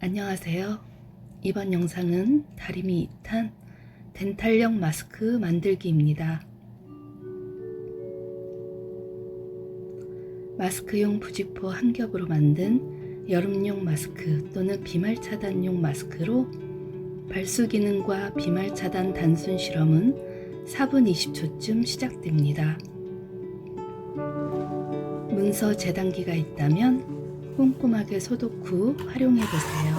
안녕하세요. 이번 영상은 다리미 2탄 덴탈형 마스크 만들기입니다. 마스크용 부직포 한 겹으로 만든 여름용 마스크 또는 비말 차단용 마스크로 발수 기능과 비말 차단 단순 실험은 4분 20초쯤 시작됩니다. 문서 재단기가 있다면 꼼꼼하게 소독 후 활용해보세요.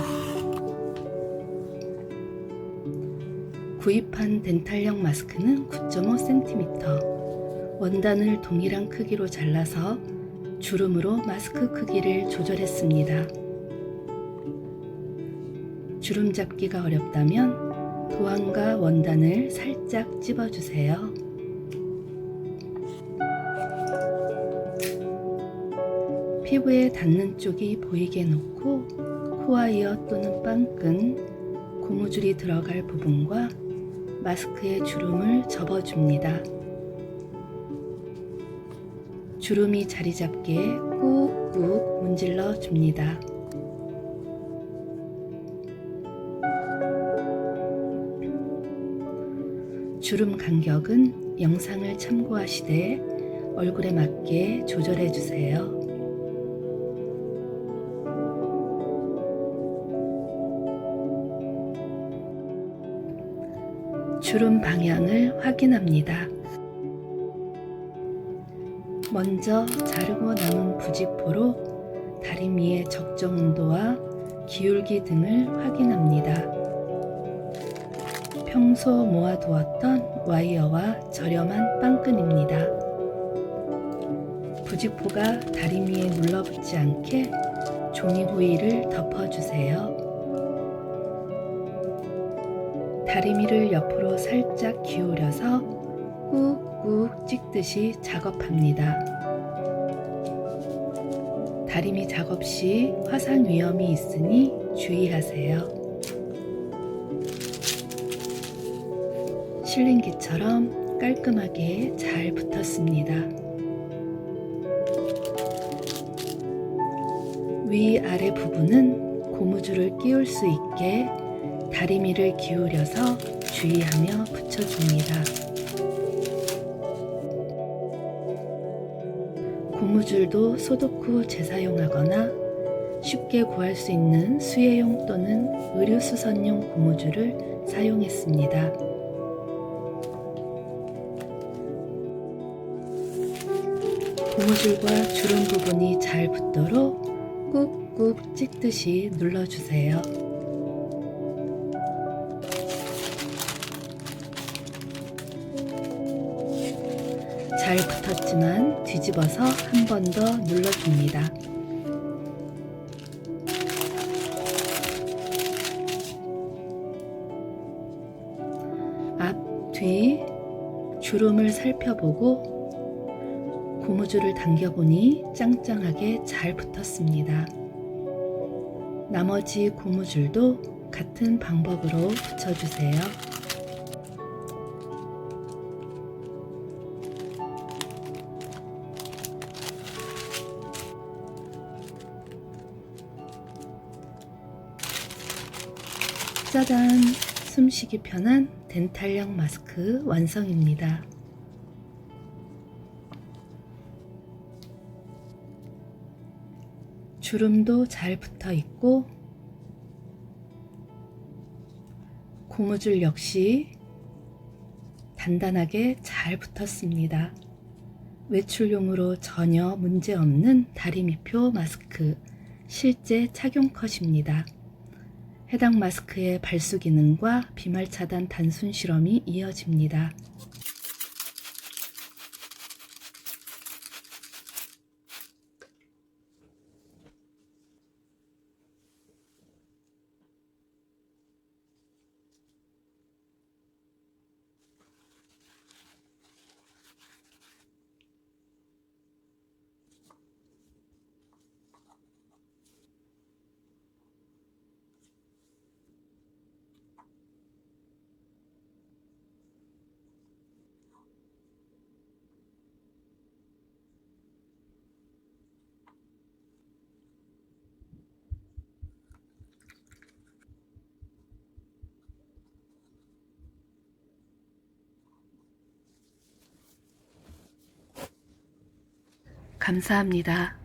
구입한 덴탈형 마스크는 9.5cm, 원단을 동일한 크기로 잘라서 주름으로 마스크 크기를 조절했습니다. 주름 잡기가 어렵다면 도안과 원단을 살짝 찝어주세요. 피부에 닿는 쪽이 보이게 놓고 코와이어 또는 빵끈, 고무줄이 들어갈 부분과 마스크의 주름을 접어줍니다. 주름이 자리 잡게 꾹꾹 문질러 줍니다. 주름 간격은 영상을 참고하시되 얼굴에 맞게 조절해 주세요. 주름 방향을 확인합니다. 먼저 자르고 남은 부직포로 다리미의 적정 온도와 기울기 등을 확인합니다. 평소 모아두었던 와이어와 저렴한 빵끈입니다. 부직포가 다리미에 눌러붙지 않게 종이 호일을 덮어주세요. 다리미를 옆으로 살짝 기울여서 꾹꾹 찍듯이 작업합니다. 다리미 작업 시 화상 위험이 있으니 주의하세요. 실링기처럼 깔끔하게 잘 붙었습니다. 위아래 부분은 고무줄을 끼울 수 있게 다리미를 기울여서 주의하며 붙여줍니다. 고무줄도 소독 후 재사용하거나 쉽게 구할 수 있는 수혜용 또는 의류수선용 고무줄을 사용했습니다. 고무줄과 주름 부분이 잘 붙도록 꾹꾹 찍듯이 눌러주세요. 잘 붙었지만 뒤집어서 한 번 더 눌러줍니다. 앞, 뒤 주름을 살펴보고 고무줄을 당겨보니 짱짱하게 잘 붙었습니다. 나머지 고무줄도 같은 방법으로 붙여주세요. 짜잔! 숨쉬기 편한 덴탈형 마스크 완성입니다. 주름도 잘 붙어 있고 고무줄 역시 단단하게 잘 붙었습니다. 외출용으로 전혀 문제없는 다리미표 마스크, 실제 착용 컷입니다. 해당 마스크의 발수 기능과 비말 차단 단순 실험이 이어집니다. 감사합니다.